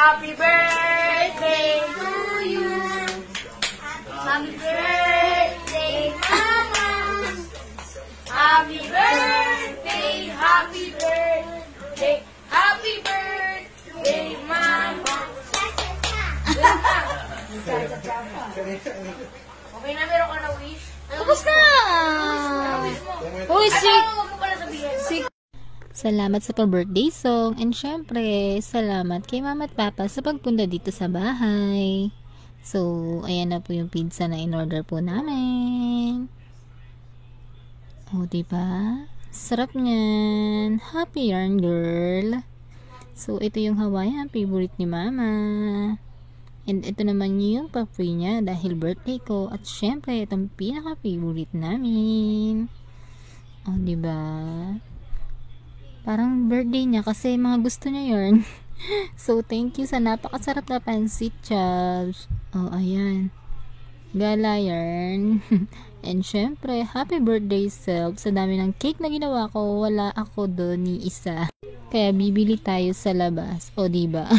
Happy birthday to you. Happy birthday, Mama. Happy birthday, happy birthday, happy birthday, Mama. Okay na, meron ka na wish? Tapos na! Uy, salamat sa pa-birthday song. And syempre, salamat kay Mama at Papa sa pagpunta dito sa bahay. So, ayan na po yung pizza na in-order po namin. O, diba? Sarap niyan. Happy yarn, girl. So, ito yung Hawaiian favorite ni Mama. And ito naman yung pa-free niya dahil birthday ko. At syempre, itong pinaka-favorite namin. O, diba? Parang birthday niya kasi mga gusto niya yun. So, thank you sa napakasarap na pancit chops. Oh, ayan. Gala yarn. And syempre, happy birthday self. Sa dami ng cake na ginawa ko, wala ako doon ni isa. Kaya bibili tayo sa labas. O, diba?